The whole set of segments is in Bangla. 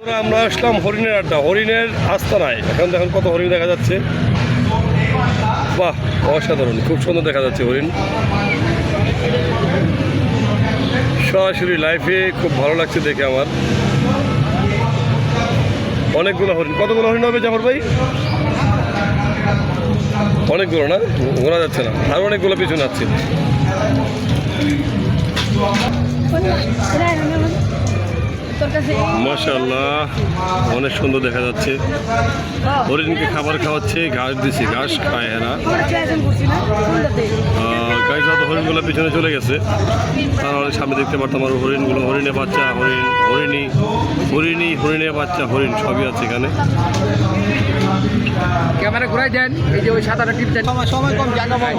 আমরা আসলাম হরিণের আড্ডা, হরিণের আস্তানায়। এখন দেখুন কত হরিণ দেখা যাচ্ছে। বাহ, অসাধারণ, খুব সুন্দর দেখা যাচ্ছে হরিণ। সরাসরি লাইফে খুব ভালো লাগছে দেখে আমার। অনেকগুলো হরিণ, কতগুলো হরিণ হবে জাফর ভাই? অনেকগুলো না, ঘোরা যাচ্ছে না, আর অনেকগুলো পিছনে আছে। মাশাআল্লাহ, অনেক সুন্দর দেখা যাচ্ছে। হরিণকে খাবার খাওয়াচ্ছে, ঘাস দিচ্ছে, ঘাস খায় এরা। গাছ যত হরিণগুলো পিছনে চলে গেছে, তাহলে সামনে দেখতে পারতাম আর হরিণগুলো, হরিণের বাচ্চা হরিণ, হরিণের বাচ্চা হরিণ সবই আছে এখানে। ক্যামেরা ঘুরাই দেন, এই যে ওই সাঁতারটা টিপ দেন, সময় কম, জায়গা ভাই।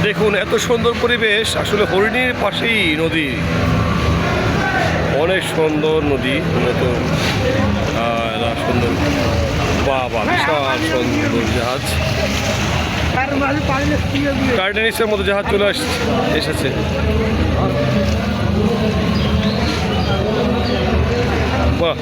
দেখুন এত সুন্দর পরিবেশ, আসলে হরিণের পাশেই নদী, অনেক সুন্দর নদী, নতুন সুন্দর। বাবা, বিশাল সুন্দর জাহাজ, টাইটানিকের মতো জাহাজ চলে এসেছে। বাহ,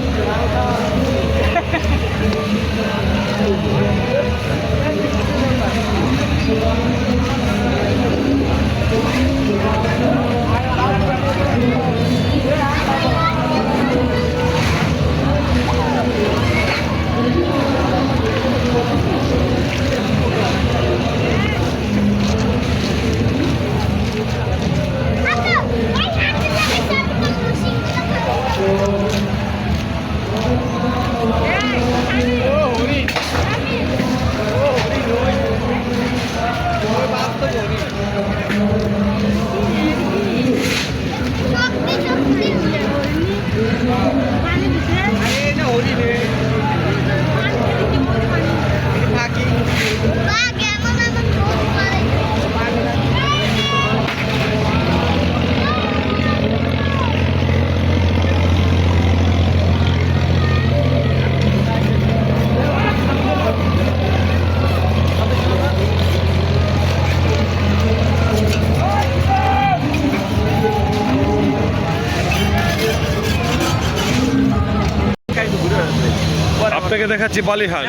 আপনাকে দেখাচ্ছি বালি হাঁস।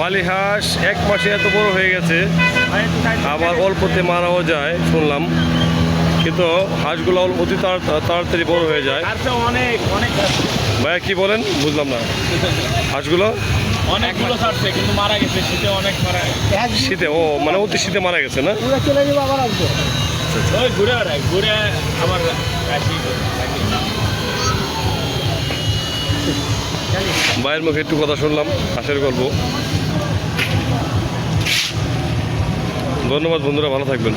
বালি হাঁস 1 মাসে এত বড় হয়ে গেছে, আবার অল্পতে মারাও যায় শুনলাম, কিন্তু হাঁসগুলো অতি তাড়াতাড়ি বড় হয়ে যায়। ভাইয়া কি বলেন, বুঝলাম না। হাঁসগুলো অনেকগুলো ছাড়ছে কিন্তু মারা গেছে, শীতে অনেক মারা গেছে। শীতে, ও মানে অতি শীতে মারা গেছে না? ওই ঘুরে বেড়ায়, ঘুরে আবার ভাইয়ের মুখে একটু কথা শুনলাম, হাঁসের গল্প। ধন্যবাদ বন্ধুরা, ভালো থাকবেন।